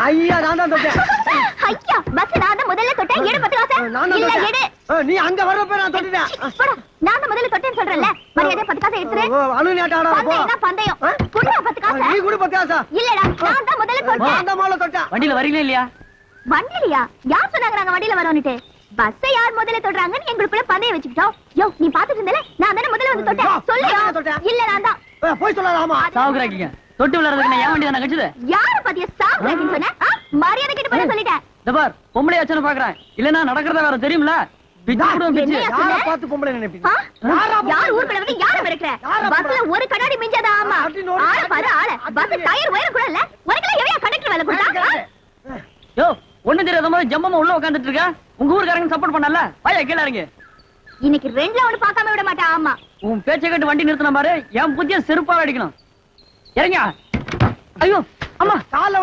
ஐயா நான் தான் தொட்டேன். ஐயா பஸ் நான் தான் முதல்ல தொட்டேன். எடு 10 காசு. நான் தான் இல்ல தொட்டேன். எடு. நீ அங்க வரப்ப நான் தொட்டுட்டேன். போடா. நான் தான் முதல்ல தொட்டேன்னு சொல்றேன்ல. மரியாதை 10 காசு எடுத்துரு. அலுவலியாட்ட ஆடாத போ. பந்தயம் பந்தயம். குடுடா 10 காசு. நீ கூட 10 காசா? இல்லடா நான் தான் முதல்ல தொட்டேன். நான் தான் முதல்ல தொட்டேன். வண்டியில வரீங்களா இல்லையா? வண்டியிலயா? யார் சொன்னாங்க நாங்க வண்டியில வரோம்னுட்டு? பஸ்ஸை யார் முதல்ல தொடுறாங்கன்னு எங்களுக்குள்ள பந்தயம் வச்சுக்கிட்டோம். யோ நீ பாத்துட்டு இருந்தல நான் தானே முதல்ல வந்து தொட்டேன். சொல்லுடா. இல்ல நான் தான். போய் சொல்லாத. ஆமா சாவுக்குறாக்கீங்க. தொட்டு விளையாடுறதுக்கு நான் ஏன் வண்டி தானே கட்சுது? யார பாத்தியா சாவுறாங்கன்னு சொன்ன? மரியாதை கிட்ட பண்ண சொல்லிட்டேன். இந்த பார் பொம்பளை வச்சன பாக்குறேன். இல்லனா நடக்கிறத வேற தெரியும்ல. பிச்சுடும் பிச்சு. யார பார்த்து பொம்பளை நினைப்பீங்க? யார் ஊர்ல வந்து யார மிரட்டற? பஸ்ல ஒரு கண்ணாடி மிஞ்சாத. ஆமா ஆள பாரு ஆள. பஸ் டயர் வயர் கூட இல்ல. உனக்குலாம் எவையா கண்டக்டர் வேலை கொடுத்தா? யோ ஒண்ணு தெரியாத மாதிரி ஜம்பமா உள்ள உட்கார்ந்துட்டு இருக்க. உங்க ஊர்க்காரங்க சப்போர்ட் பண்ணல. வாயா கீழ இறங்கு. இன்னைக்கு ரெண்டுல ஒண்ணு பார்க்காம விட மாட்டேன். ஆமா உன் பேச்ச கேட்டு வண்டி நிறுத்தின பாரு. என் புத்திய செருப்பால அடிக்கணும். இறங்க. ஐயோ அம்மா கால